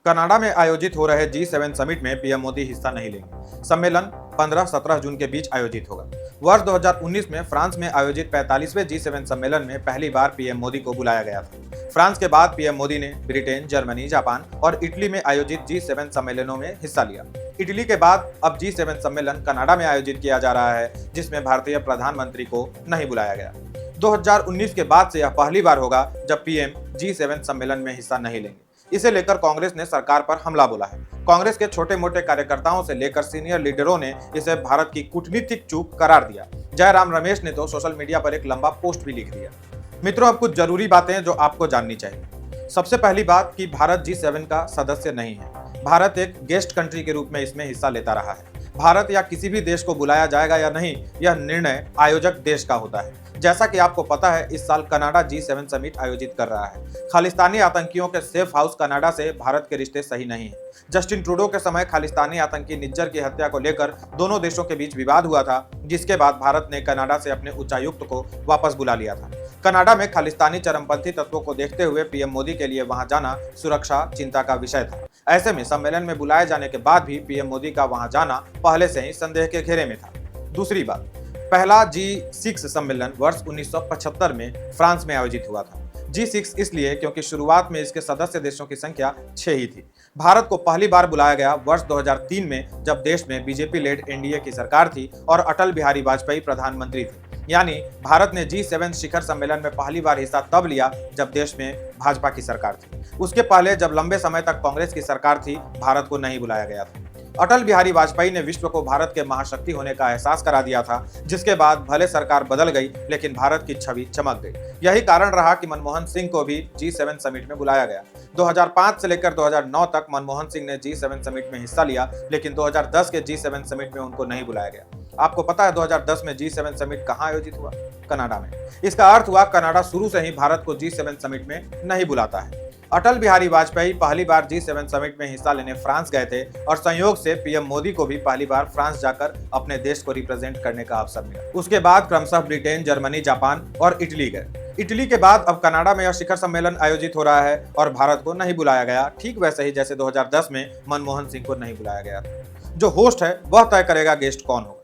Canada में आयोजित हो रहे G7 समिट में पीएम मोदी हिस्सा नहीं लेंगे। सम्मेलन 15-17 जून के बीच आयोजित होगा। वर्ष 2019 में फ्रांस में आयोजित 45वें G7 सम्मेलन में पहली बार पीएम मोदी को बुलाया गया था। फ्रांस के बाद पीएम मोदी ने ब्रिटेन, जर्मनी, जापान और इटली में आयोजित G7 सम्मेलनों में हिस्सा लिया। इटली के बाद अब G7 सम्मेलन कनाडा में आयोजित किया जा रहा है, जिसमें भारतीय प्रधानमंत्री को नहीं बुलाया गया। 2019 के बाद से यह पहली बार होगा जब पीएम G7 सम्मेलन में हिस्सा नहीं लेंगे। इसे लेकर कांग्रेस ने सरकार पर हमला बोला है। कांग्रेस के छोटे मोटे कार्यकर्ताओं से लेकर सीनियर लीडरों ने इसे भारत की कूटनीतिक चूक करार दिया। जयराम रमेश ने तो सोशल मीडिया पर एक लंबा पोस्ट भी लिख दिया। मित्रों, अब कुछ जरूरी बातें जो आपको जाननी चाहिए। सबसे पहली बात कि भारत G7 का सदस्य नहीं है। भारत एक गेस्ट कंट्री के रूप में इसमें हिस्सा लेता रहा है। भारत या किसी भी देश को बुलाया जाएगा या नहीं, यह निर्णय आयोजक देश का होता है। जैसा कि आपको पता है, इस साल कनाडा G7 समिट आयोजित कर रहा है। खालिस्तानी आतंकियों के सेफ हाउस कनाडा से भारत के रिश्ते सही नहीं है। जस्टिन ट्रूडो के समय खालिस्तानी आतंकी निज्जर की हत्या को लेकर दोनों देशों के बीच विवाद हुआ था, जिसके बाद भारत ने कनाडा से अपने उच्चायुक्त को वापस बुला लिया था। कनाडा में खालिस्तानी चरमपंथी तत्वों को देखते हुए पीएम मोदी के लिए वहां जाना सुरक्षा चिंता का विषय था। ऐसे में सम्मेलन में बुलाए जाने के बाद भी पीएम मोदी का वहां जाना पहले से ही संदेह के घेरे में था। दूसरी बात, पहला G6 सम्मेलन वर्ष 1975 में फ्रांस में आयोजित हुआ था। G6 इसलिए क्योंकि शुरुआत में इसके सदस्य देशों की संख्या 6 ही थी। भारत को पहली बार बुलाया गया वर्ष 2003 में, जब देश में बीजेपी लेड एनडीए की सरकार थी और अटल बिहारी वाजपेयी प्रधानमंत्री थे। यानी भारत ने G7 शिखर सम्मेलन में पहली बार हिस्सा तब लिया जब देश में भाजपा की सरकार थी। उसके पहले जब लंबे समय तक कांग्रेस की सरकार थी, भारत को नहीं बुलाया गया था। अटल बिहारी वाजपेयी ने विश्व को भारत के महाशक्ति होने का एहसास करा दिया था, जिसके बाद भले सरकार बदल गई, लेकिन भारत की छवि चमक गई। यही कारण रहा कि मनमोहन सिंह को भी G7 समिट में बुलाया गया। 2005 से लेकर 2009 तक मनमोहन सिंह ने G7 समिट में हिस्सा लिया, लेकिन 2010 के G7 समिट में उनको नहीं बुलाया गया। आपको पता है 2010 में G7 समिट कहां आयोजित हुआ? कनाडा में। इसका अर्थ हुआ कनाडा शुरू से ही भारत को G7 समिट में नहीं बुलाता है। अटल बिहारी वाजपेयी पहली बार G7 समिट में हिस्सा लेने फ्रांस गए थे और संयोग से पीएम मोदी को भी पहली बार फ्रांस जाकर अपने देश को रिप्रेजेंट करने का अवसर मिला। उसके बाद क्रमशः ब्रिटेन, जर्मनी, जापान और इटली गए। इटली के बाद अब कनाडा में यह शिखर सम्मेलन आयोजित हो रहा है और भारत को नहीं बुलाया गया, ठीक वैसे ही जैसे 2010 में मनमोहन सिंह को नहीं बुलाया गया था। जो होस्ट है वह तय करेगा गेस्ट कौन होगा।